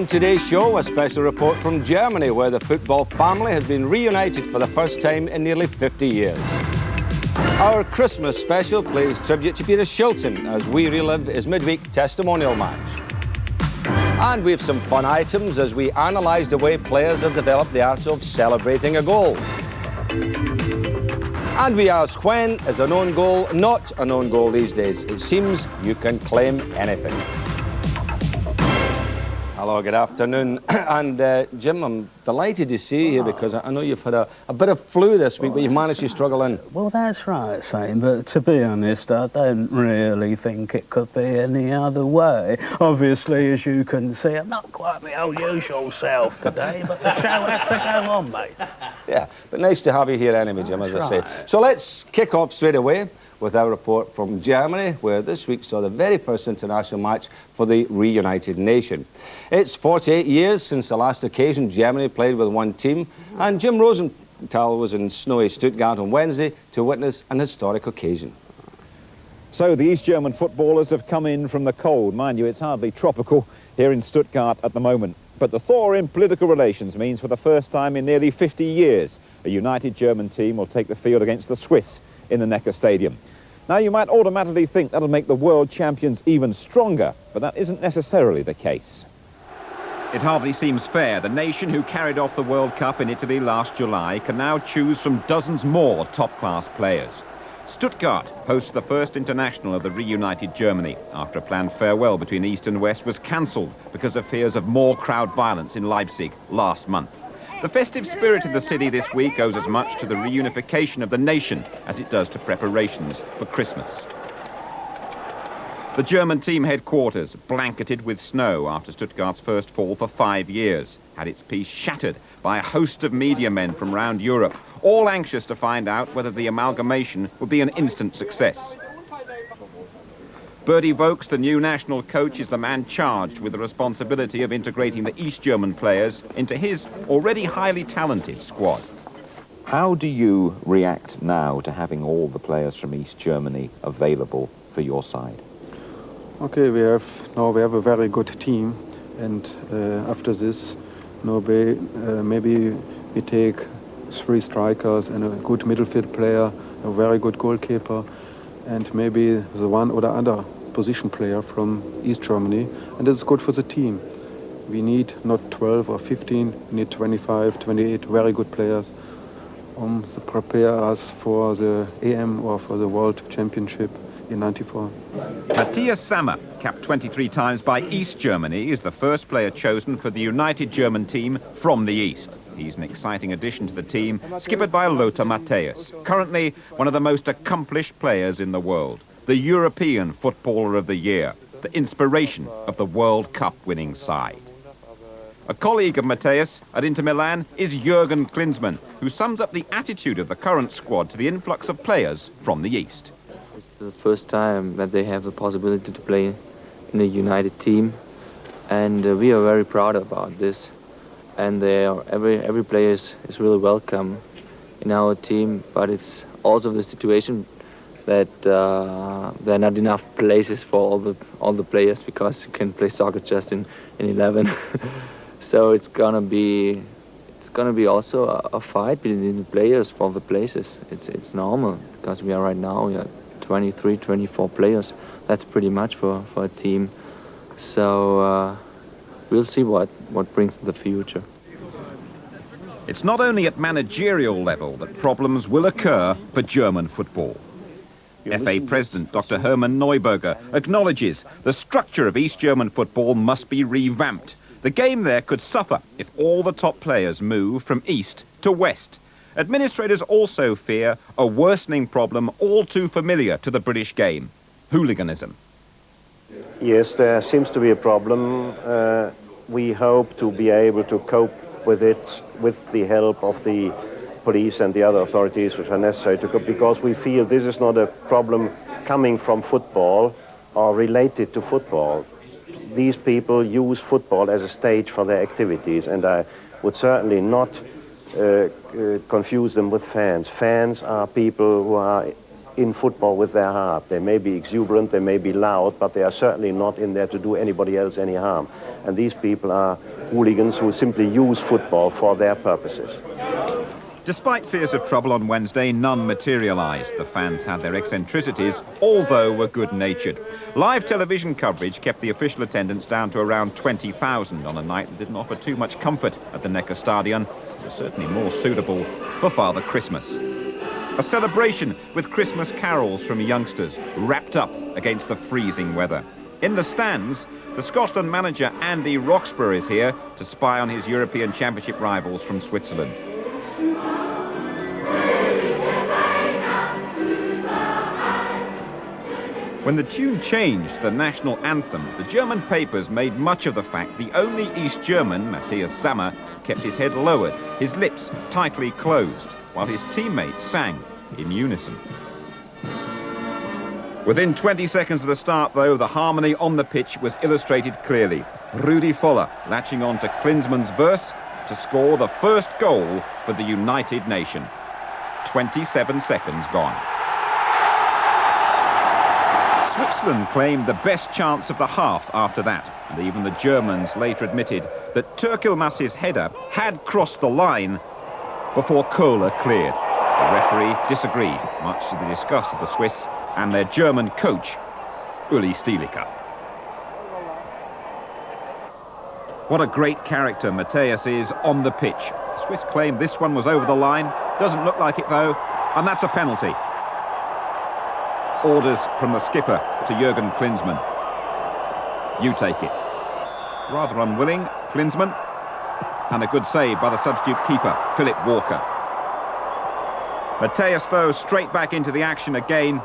On today's show, a special report from Germany, where the football family has been reunited for the first time in nearly 50 years. Our Christmas special plays tribute to Peter Shilton as we relive his midweek testimonial match. And we have some fun items as we analyse the way players have developed the art of celebrating a goal. And we ask, when is an own goal not an own goal these days? It seems you can claim anything. Hello, good afternoon. And Jim, I'm delighted to see you here because I know you've had a bit of flu this week, but you've managed to struggle in. Well, that's right, St, but to be honest, I don't really think it could be any other way. Obviously, as you can see, I'm not quite my old usual self today, but the show has to go on, mate. Yeah, but nice to have you here anyway, Jim, as I say. So let's kick off straight away with our report from Germany, where this week saw the very first international match for the reunited nation. It's 48 years since the last occasion Germany played with one team, and Jim Rosenthal was in snowy Stuttgart on Wednesday to witness an historic occasion. So the East German footballers have come in from the cold. Mind you, it's hardly tropical here in Stuttgart at the moment. But the thaw in political relations means for the first time in nearly 50 years, a united German team will take the field against the Swiss in the Neckar Stadium. Now, you might automatically think that'll make the world champions even stronger, but that isn't necessarily the case. It hardly seems fair. The nation who carried off the World Cup in Italy last July can now choose from dozens more top-class players. Stuttgart hosts the first international of the reunited Germany after a planned farewell between East and West was cancelled because of fears of more crowd violence in Leipzig last month. The festive spirit of the city this week owes as much to the reunification of the nation as it does to preparations for Christmas. The German team headquarters, blanketed with snow after Stuttgart's first fall for 5 years, had its peace shattered by a host of media men from around Europe, all anxious to find out whether the amalgamation would be an instant success. Bertie Vogts, the new national coach, is the man charged with the responsibility of integrating the East German players into his already highly talented squad. How do you react now to having all the players from East Germany available for your side? Okay, we have a very good team, and after this, maybe we take 3 strikers and a good midfield player, a very good goalkeeper, and maybe the one or the other position player from East Germany, and it's good for the team. We need not 12 or 15, we need 25, 28 very good players to prepare us for the EM or for the World Championship in '94. Matthias Sammer, capped 23 times by East Germany, is the first player chosen for the united German team from the East. He's an exciting addition to the team, skippered by Lothar Matthäus, currently one of the most accomplished players in the world, the European Footballer of the Year, the inspiration of the World Cup winning side. A colleague of Matthäus at Inter Milan is Jürgen Klinsmann, who sums up the attitude of the current squad to the influx of players from the East. It's the first time that they have the possibility to play in a united team, and we are very proud about this. And every player is really welcome in our team, but it's also the situation that there are not enough places for all the players, because you can play soccer just in 11. So it's gonna be also a fight between the players for the places. It's normal, because we are 23, 24 players. That's pretty much for a team. So we'll see what brings the future. It's not only at managerial level that problems will occur for German football. FA President Dr. Hermann Neuberger acknowledges the structure of East German football must be revamped. The game there could suffer if all the top players move from East to West. Administrators also fear a worsening problem all too familiar to the British game: hooliganism. Yes, there seems to be a problem. We hope to be able to cope with it with the help of the police and the other authorities which are necessary to cope, because we feel this is not a problem coming from football or related to football. These people use football as a stage for their activities, and I would certainly not confuse them with fans. Fans are people who are in football with their heart. They may be exuberant, they may be loud, but they are certainly not in there to do anybody else any harm. And these people are hooligans who simply use football for their purposes. Despite fears of trouble on Wednesday, none materialised. The fans had their eccentricities, although were good-natured. Live television coverage kept the official attendance down to around 20,000 on a night that didn't offer too much comfort at the Neckar Stadion. It was certainly more suitable for Father Christmas. A celebration with Christmas carols from youngsters, wrapped up against the freezing weather. In the stands, the Scotland manager Andy Roxburgh is here to spy on his European Championship rivals from Switzerland. When the tune changed to the national anthem, the German papers made much of the fact the only East German, Matthias Sammer, kept his head lowered, his lips tightly closed, while his teammates sang in unison. Within 20 seconds of the start, though, the harmony on the pitch was illustrated clearly. Rudi Voller latching on to Klinsmann's verse to score the first goal for the United Nation. 27 seconds gone. Switzerland claimed the best chance of the half after that, and even the Germans later admitted that Türkelmas's header had crossed the line before Kohler cleared. The referee disagreed, much to the disgust of the Swiss and their German coach, Uli Stielike. What a great character Matthias is on the pitch. The Swiss claim this one was over the line. Doesn't look like it, though, and that's a penalty. Orders from the skipper to Jürgen Klinsmann. You take it. Rather unwilling, Klinsmann, and a good save by the substitute keeper, Philip Walker. Matthias, though, straight back into the action again.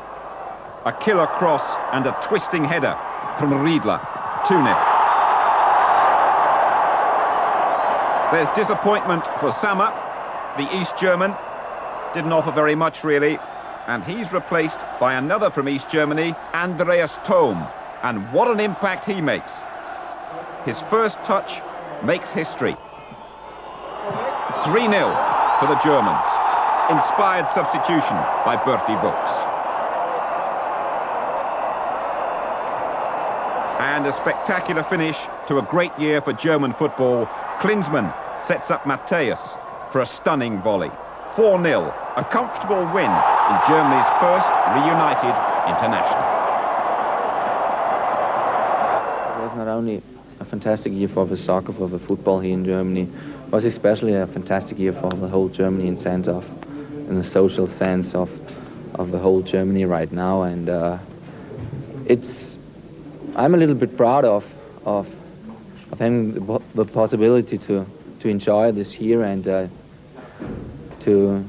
A killer cross and a twisting header from Riedler. 2-0. There's disappointment for Sammer. The East German didn't offer very much, really. And he's replaced by another from East Germany, Andreas Thom. And what an impact he makes. His first touch makes history. 3-0 for the Germans. Inspired substitution by Bertie Vogts. And a spectacular finish to a great year for German football. Klinsmann sets up Matthias for a stunning volley. 4-0, a comfortable win in Germany's first reunited international. It was not only a fantastic year for the soccer, for the football here in Germany, it was especially a fantastic year for the whole Germany in the social sense of the whole Germany right now. And I'm a little bit proud of having the possibility to enjoy this year and to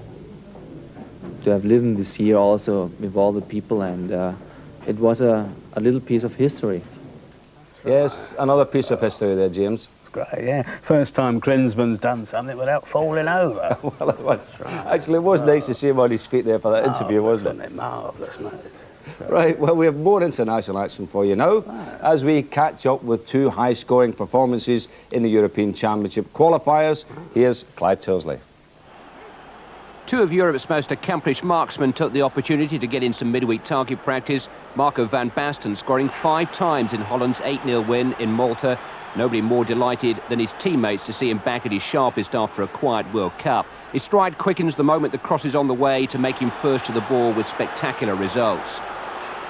have lived this year also with all the people, and it was a little piece of history. Yes, another piece of history there, James. Great, yeah. First time Klinsmann's done something without falling over. Well, it was. Actually, it was nice to see him on his feet there for that interview, wasn't it? Marvellous, mate. Right, well, we have more international action for you now as we catch up with two high-scoring performances in the European Championship qualifiers. Here's Clive Tyldesley. Two of Europe's most accomplished marksmen took the opportunity to get in some midweek target practice. Marco van Basten scoring 5 times in Holland's 8-0 win in Malta. Nobody more delighted than his teammates to see him back at his sharpest after a quiet World Cup. His stride quickens the moment the cross is on the way to make him first to the ball with spectacular results.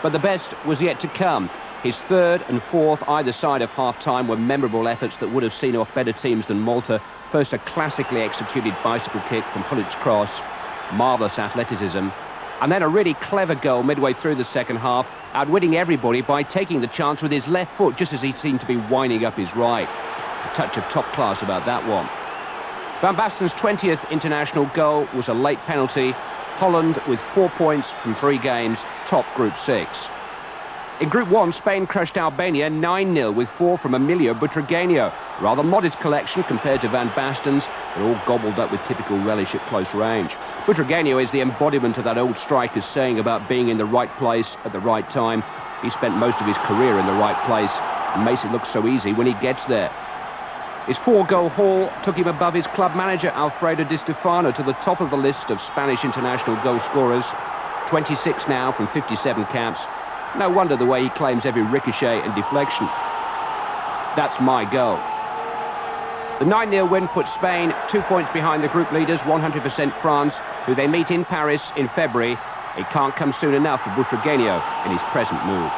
But the best was yet to come. His third and fourth either side of half-time were memorable efforts that would have seen off better teams than Malta. First, a classically executed bicycle kick from Hullit's cross, marvellous athleticism, and then a really clever goal midway through the second half, outwitting everybody by taking the chance with his left foot just as he seemed to be winding up his right. A touch of top class about that one. Van Basten's 20th international goal was a late penalty. Holland, with 4 points from 3 games, top Group 6. In Group 1, Spain crushed Albania 9-0 with 4 from Emilio Butragueño. Rather modest collection compared to Van Basten's, but all gobbled up with typical relish at close range. Butragueño is the embodiment of that old striker's saying about being in the right place at the right time. He spent most of his career in the right place and makes it look so easy when he gets there. His 4-goal haul took him above his club manager, Alfredo Di Stefano, to the top of the list of Spanish international goal scorers. 26 now from 57 caps. No wonder the way he claims every ricochet and deflection. That's my goal. The 9-0 win puts Spain 2 points behind the group leaders, 100% France, who they meet in Paris in February. It can't come soon enough for Butragueño in his present mood.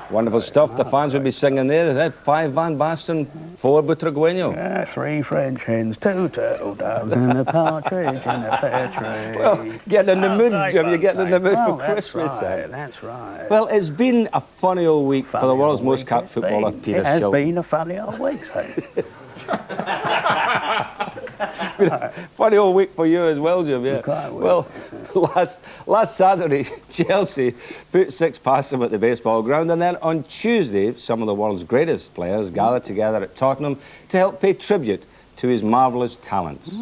Wonderful stuff. The fans will be singing there. Is that 5 Van Basten, 4 Butragueño? Yeah, 3 French hens, 2 turtle doves, and a partridge in a pear tree. Well, getting in the mood, Jim. You're getting in the mood for that's Christmas. Right, that's right. Well, it's been a funny old week for the world's most capped footballer, Peter It has Shilton. been a funny old week, so. Funny old week for you as well, Jim, yeah. Well, last Saturday, Chelsea put 6 past them at the baseball ground, and then on Tuesday, some of the world's greatest players gathered together at Tottenham to help pay tribute to his marvellous talents.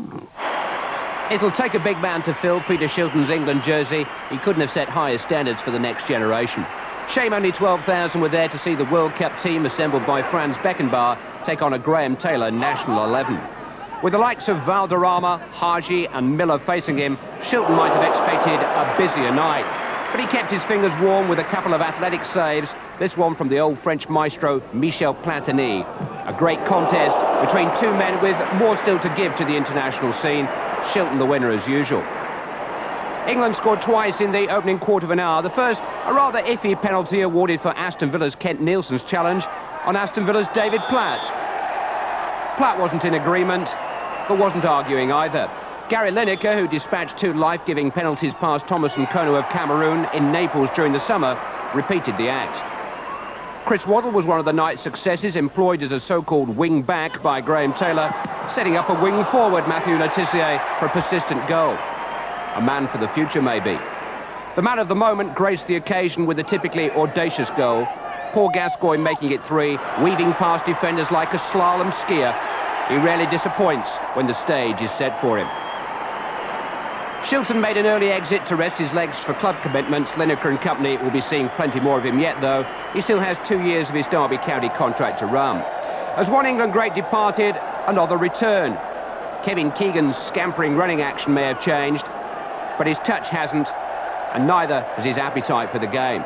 It'll take a big man to fill Peter Shilton's England jersey. He couldn't have set higher standards for the next generation. Shame only 12,000 were there to see the World Cup team assembled by Franz Beckenbauer take on a Graham Taylor national 11. With the likes of Valderrama, Haji and Miller facing him, Shilton might have expected a busier night. But he kept his fingers warm with a couple of athletic saves, this one from the old French maestro Michel Platini. A great contest between 2 men with more still to give to the international scene. Shilton the winner as usual. England scored twice in the opening quarter of an hour. The first, a rather iffy penalty awarded for Aston Villa's Kent Nielsen's challenge on Aston Villa's David Platt. Platt wasn't in agreement, but wasn't arguing either. Gary Lineker, who dispatched 2 life-giving penalties past Thomas and Kono of Cameroon in Naples during the summer, repeated the act. Chris Waddle was one of the night's successes, employed as a so-called wing-back by Graham Taylor, setting up a wing-forward Mathieu Le Tissier for a persistent goal. A man for the future, maybe. The man of the moment graced the occasion with a typically audacious goal. Paul Gascoigne making it 3, weaving past defenders like a slalom skier. He rarely disappoints when the stage is set for him. Shilton made an early exit to rest his legs for club commitments. Lineker and company will be seeing plenty more of him yet, though. He still has 2 years of his Derby County contract to run. As one England great departed, another returned. Kevin Keegan's scampering running action may have changed, but his touch hasn't, and neither has his appetite for the game.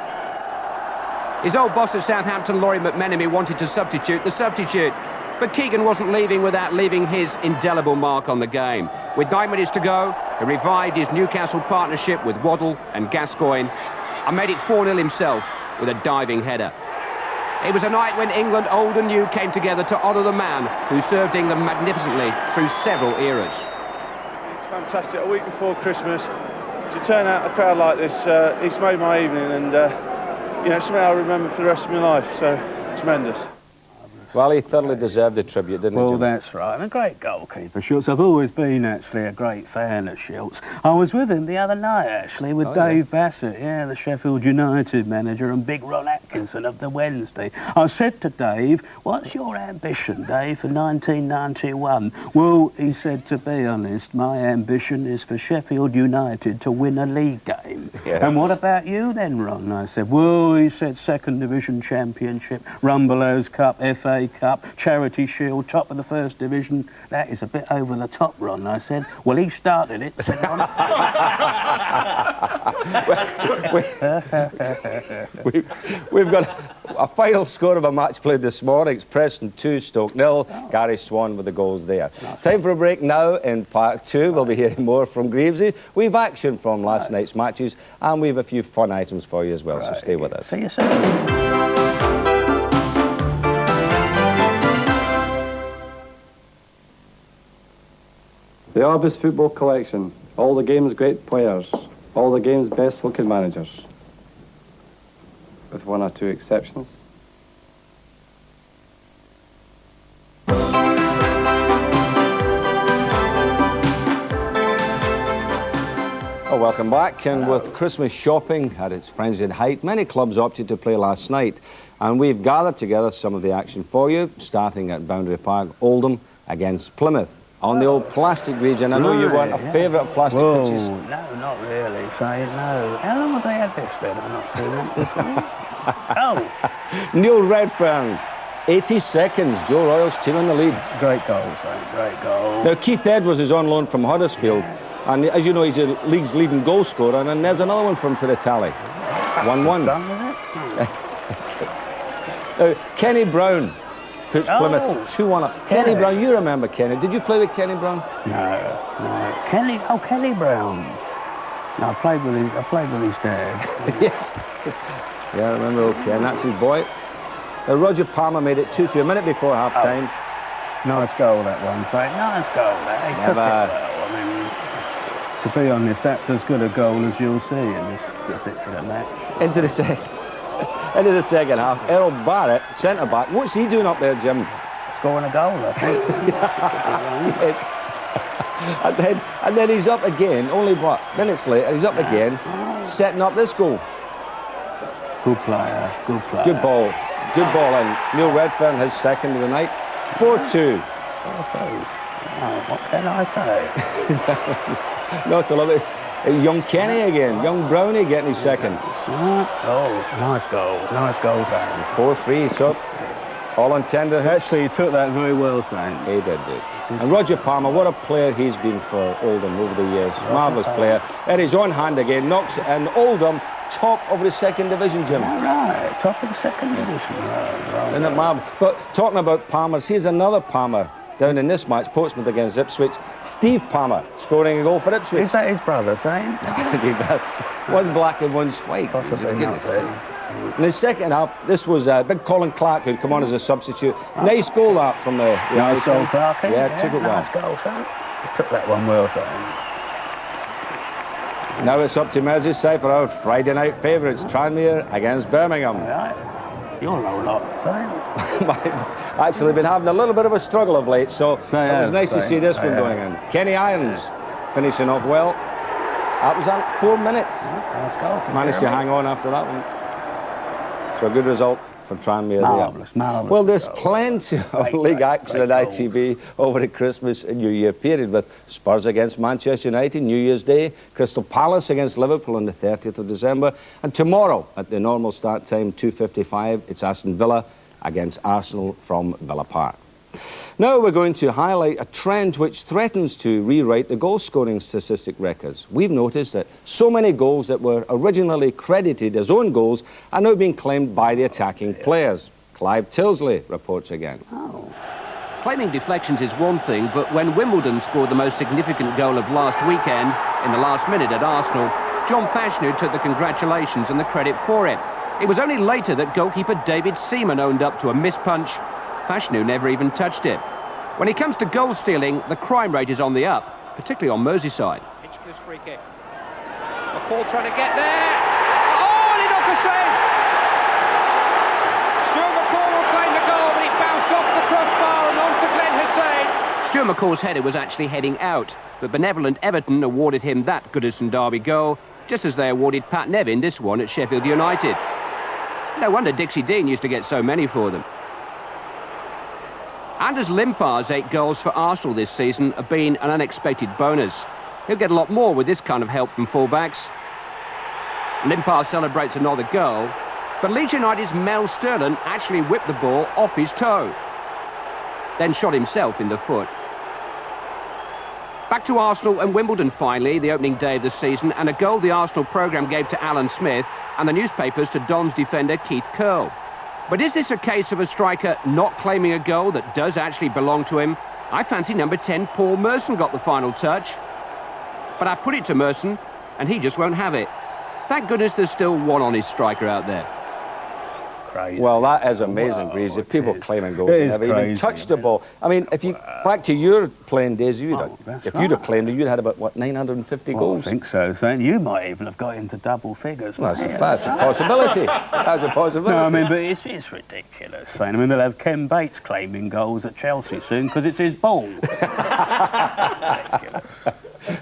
His old boss at Southampton, Laurie McMenemy, wanted to substitute the substitute, but Keegan wasn't leaving without leaving his indelible mark on the game. With 9 minutes to go, he revived his Newcastle partnership with Waddle and Gascoigne and made it 4-0 himself with a diving header. It was a night when England, old and new, came together to honour the man who served England magnificently through several eras. It's fantastic. A week before Christmas, to turn out a crowd like this, it's made my evening, and you know, something I'll remember for the rest of my life. So tremendous. Well, he thoroughly deserved the tribute, didn't he? Well, that's right. And a great goalkeeper, Schultz. I've always been, actually, a great fan of Schultz. I was with him the other night, actually, with Dave Bassett, the Sheffield United manager, and Big Ron Atkinson of the Wednesday. I said to Dave, what's your ambition, Dave, for 1991? Well, he said, to be honest, my ambition is for Sheffield United to win a league game. Yeah. And what about you then, Ron? I said, well, he said, 2nd Division Championship, Rumbelows Cup, FA Cup, Charity Shield, top of the 1st Division. That is a bit over the top, Ron. I said, well, he started it, said Ron. We've got a final score of a match played this morning. It's Preston 2, Stoke 0. Gary Swan with the goals there. Time for a break now in Part 2. We'll be hearing more from Greavsie. We've action from last night's matches, and we've a few fun items for you as well, so stay with us. See you soon. The Arbus Football Collection. All the game's great players. All the game's best looking managers. With 1 or 2 exceptions. Oh, welcome back. And with Christmas shopping at its frenzied height, many clubs opted to play last night. And we've gathered together some of the action for you, starting at Boundary Park, Oldham against Plymouth. On the old plastic region. I know you weren't a favourite of plastic pitches. No, not really. Say no. How long have they had this then? I've not seen that before. Oh. Neil Redfern, 80 seconds. Joe Royal's team in the lead. Great goal, Saint. Great goal. Now, Keith Edwards is on loan from Huddersfield. And as you know, he's the league's leading goal scorer, and then there's another one from to the tally. 1-1. Kenny Brown puts Plymouth 2-1 up. Kenny Brown, you remember Kenny. Did you play with Kenny Brown? No. Kenny Brown. No, I played with his dad. Yes. Yeah, I remember, okay, and that's his boy. Roger Palmer made it 2-2 a minute before half-time. Nice goal, that one, St. Nice goal, that. He took it well. I mean, to be honest, that's as good a goal as you'll see in this particular match. Into the second half, Errol Barrett, centre-back. What's he doing up there, Jim? Scoring a goal, I think. Yes. And then he's up again, only what, minutes later, he's up again, setting up this goal. Good player, good player. Good ball, and Neil Redfern, his second of the night. 4-2. 4-2. What can I say? Not a little bit. Young Kenny again, young Brownie getting his second. Nice goal, Sam. 4-3, so all on tender hits. Actually, he took that very well, Sam. He did. And Roger Palmer, what a player he's been for Oldham over the years. Marvellous player. In his own hand again, knocks it in. Oldham, top of the second division, Jim. Right, top of the second division. Right. Isn't it marvellous? But talking about Palmers, here's another Palmer down in this match, Portsmouth against Ipswich. Steve Palmer scoring a goal for Ipswich. Is that his brother, Sam? One's black and one's white. Possibly not. In the second half, this was big Colin Clark who'd come on as a substitute. Nice goal that from the nice goal, Clark. Yeah, took it well. Nice goal, Sam. Took that one well, Sam. Now it's up to Merseyside for our Friday night favourites, Tranmere against Birmingham. Right. You're no lot, Sam. Actually, been having a little bit of a struggle of late, so it was nice to see this one going in. Kenny Irons finishing off well. That was at 4 minutes. Nice goal. Managed to hang on after that one. So a good result for Tranmere. Marvellous. Well, there's plenty of league action at ITV over the Christmas and New Year period, with Spurs against Manchester United, New Year's Day, Crystal Palace against Liverpool on the 30th of December, and tomorrow at the normal start time, 2:55, it's Aston Villa against Arsenal from Villa Park. Now we're going to highlight a trend which threatens to rewrite the goal-scoring statistic records. We've noticed that so many goals that were originally credited as own goals are now being claimed by the attacking players. Clive Tilsley reports again. Claiming deflections is one thing, but when Wimbledon scored the most significant goal of last weekend, in the last minute at Arsenal, John Fashanu took the congratulations and the credit for it. It was only later that goalkeeper David Seaman owned up to a missed punch. Fashanu never even touched it. When it comes to goal stealing, the crime rate is on the up, particularly on Merseyside. Hinchcliffe's free kick. McCall trying to get there. Oh, and he knocked the save! Stuart McCall will claim the goal, but it bounced off the crossbar and on to Glenn Hussein. Stuart McCall's header was actually heading out, but benevolent Everton awarded him that Goodison Derby goal, just as they awarded Pat Nevin this one at Sheffield United. No wonder Dixie Dean used to get so many for them. Anders Limpar's 8 goals for Arsenal this season have been an unexpected bonus. He'll get a lot more with this kind of help from fullbacks. Limpar celebrates another goal, but Leeds United's Mel Sterling actually whipped the ball off his toe, then shot himself in the foot. Back to Arsenal and Wimbledon finally, the opening day of the season, and a goal the Arsenal programme gave to Alan Smith and the newspapers to Don's defender Keith Curle. But is this a case of a striker not claiming a goal that does actually belong to him? I fancy number 10, Paul Merson, got the final touch. But I put it to Merson, and he just won't have it. Thank goodness there's still one honest striker out there. Crazy. Well, that is amazing, Greaves. If people claiming goals, they never even touched the ball. I mean, if you back to your playing days, if you'd have claimed it, you'd had about, what, 950 goals? I think so. You might even have got into double figures. Well, that's a possibility. That's a possibility. No, I mean, but it's ridiculous. I mean, they'll have Ken Bates claiming goals at Chelsea soon because it's his ball. Ridiculous.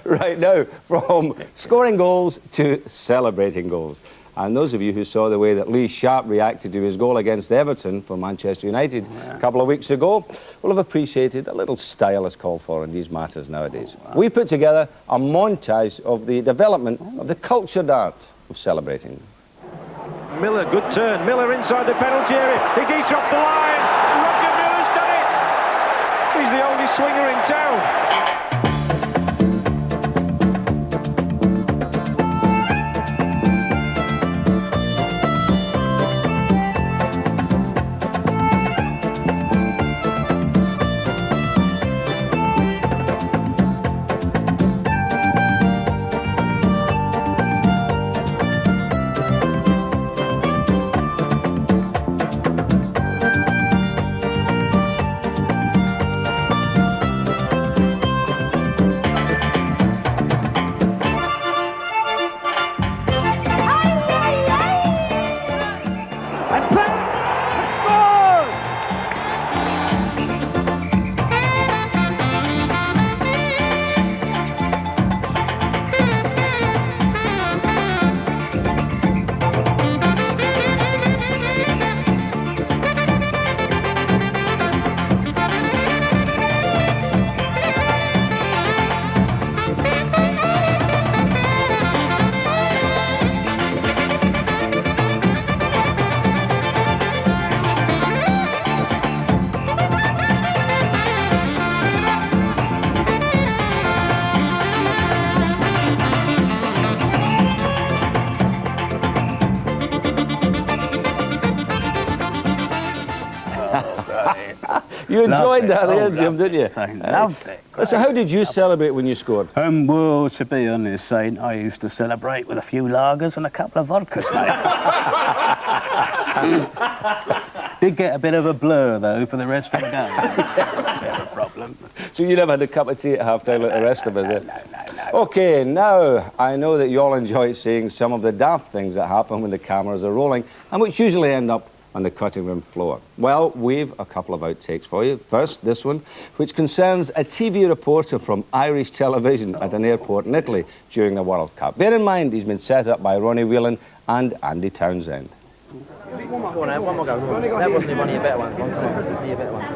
Right now, from scoring goals to celebrating goals. And those of you who saw the way that Lee Sharp reacted to his goal against Everton for Manchester United a couple of weeks ago will have appreciated a little style is called for in these matters nowadays. We put together a montage of the development of the cultured art of celebrating. Miller, good turn. Miller inside the penalty area. He dropped the line. Roger Miller's done it. He's the only swinger in town. You enjoyed that there, Jim, didn't you? Saint. Loved it. So how did you celebrate when you scored? Well, to be honest, Saint, I used to celebrate with a few lagers and a couple of vodkas, mate. Did get a bit of a blur, though, for the rest of the game. That's a bit of a problem. So you never had a cup of tea at half-time like the rest of us, no, eh? No. OK, now, I know that you all enjoy seeing some of the daft things that happen when the cameras are rolling, and which usually end up on the cutting room floor. Well, we've a couple of outtakes for you. First, this one, which concerns a TV reporter from Irish television at an airport in Italy during the World Cup. Bear in mind, he's been set up by Ronnie Whelan and Andy Townsend. Go on, one more go. That wasn't one of your better ones. Come on, one of your better ones.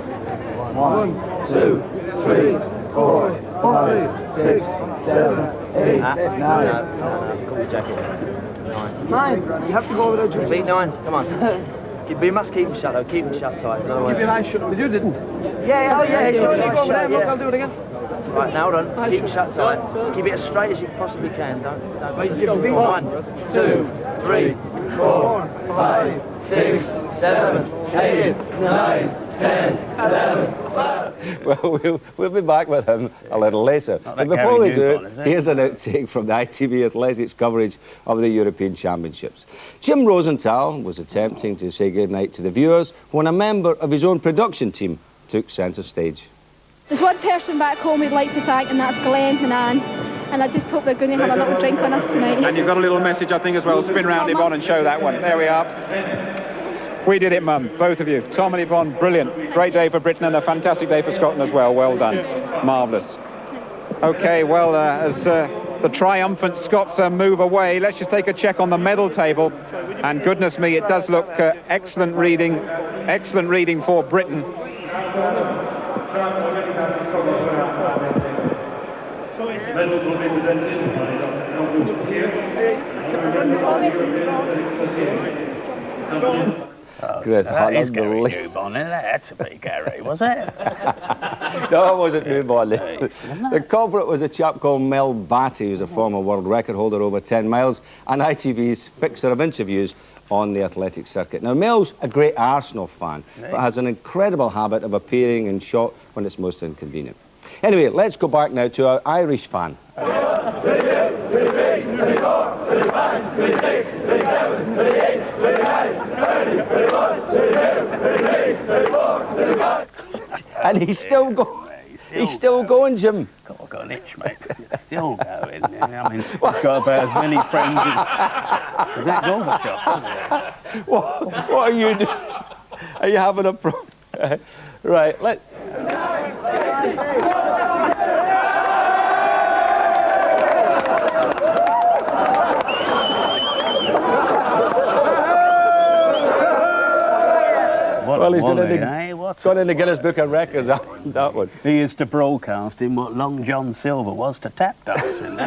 1, 2, 3, 4, 5, 6, 7, 8, 9. No. Call your jacket. 9. You have to go over there, Jimmy. Beat 9. Come on. But you must keep them shut, though. Keep them shut tight. Keep your eyes shut, but you didn't. Yeah. Go over there. Look, I'll do it again. Right, now hold on. Keep them shut tight. Keep it as straight as you possibly can. Don't. 1, 2, 3, 4, 5, 6, 7, 8, 9, 10, 11. Well, we'll be back with him a little later. But before we do, here's an outtake from the ITV Athletics coverage of the European Championships. Jim Rosenthal was attempting to say goodnight to the viewers when a member of his own production team took centre stage. There's one person back home we'd like to thank, and that's Glenn and Anne. And I just hope they're going to have a little drink on us tonight. And you've got a little message, I think, as well. Spin round Yvonne and show that one. There we are. We did it, Mum, both of you. Tom and Yvonne, brilliant. Great day for Britain and a fantastic day for Scotland as well. Well done. Marvellous. OK, well, as the triumphant Scots move away, let's just take a check on the medal table. And goodness me, it does look excellent reading for Britain. Good. That is Gary Newbon, that had to be Gary, was it? No, it wasn't Newbon. The culprit was a chap called Mel Batty, who's a former world record holder over 10 miles, and ITV's fixer of interviews on the athletic circuit. Now, Mel's a great Arsenal fan, but has an incredible habit of appearing in shot when it's most inconvenient. Anyway, let's go back now to our Irish fan. 28, 34, 35, 36, 37, 38, 39, 30, 31, 32, 33, 34, 35. And he's still going. He's still going, Jim. Got an itch, mate. It's still going. I mean, he's got about as many friends as that Gorbachev. What are you doing? Are you having a problem? Right, let... Well, he's gone in the Guinness Book of Records, that one. He is to broadcasting what Long John Silver was to tap dancing.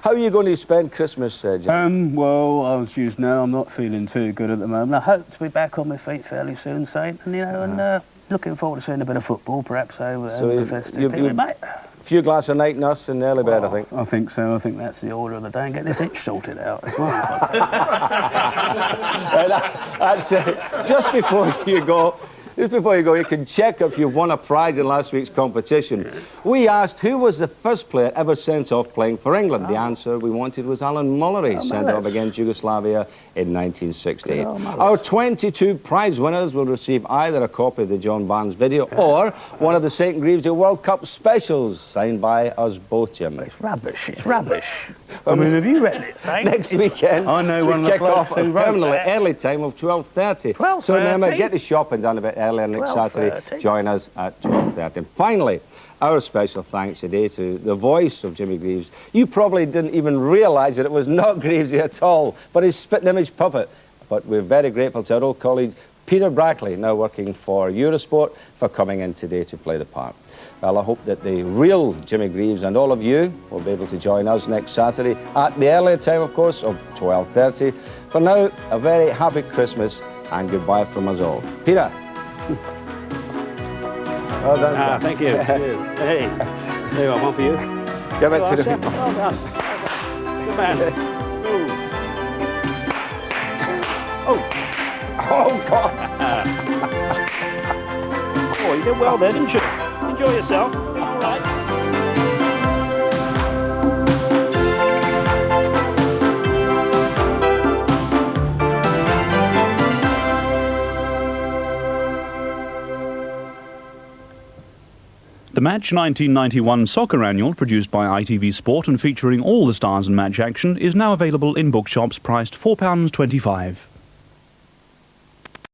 How are you going to spend Christmas, Jim? Well, as you know, I'm not feeling too good at the moment. I hope to be back on my feet fairly soon, Saint, and, you know, and looking forward to seeing a bit of football, perhaps, over the festive period, mate. A few glasses of night nurse and early bed, I think. I think so. I think that's the order of the day. And get this itch sorted out as well. That's it. Just before you go, you can check if you've won a prize in last week's competition. We asked who was the first player ever sent off playing for England. The answer we wanted was Alan Mullery, sent off against Yugoslavia in 1968. Our 22 prize winners will receive either a copy of the John Barnes video or one of the St. Greaves World Cup specials, signed by us both, Jim. It's rubbish. It's rubbish. I mean, have you read it, Saint? Next weekend, I know one of the kick off blokes who wrote permanently that. early time of 12:30. 12:30? So remember, get the shopping done a bit earlier next Saturday. Join us at 12:30. And finally, our special thanks today to the voice of Jimmy Greaves. You probably didn't even realise that it was not Greavsie at all, but his spitting image puppet. But we're very grateful to our old colleague Peter Brackley, now working for Eurosport, for coming in today to play the part. Well, I hope that the real Jimmy Greaves and all of you will be able to join us next Saturday at the earlier time, of course, of 12:30. For now, a very happy Christmas and goodbye from us all. Peter. Well done, thank you. Hey, there you are, one for you. Give it to the people. Well done. Good man. Oh. Oh, God! Oh, you did well there, didn't you? Enjoy yourself. All right. The Match 1991 Soccer Annual, produced by ITV Sport and featuring all the stars and match action, is now available in bookshops priced £4.25.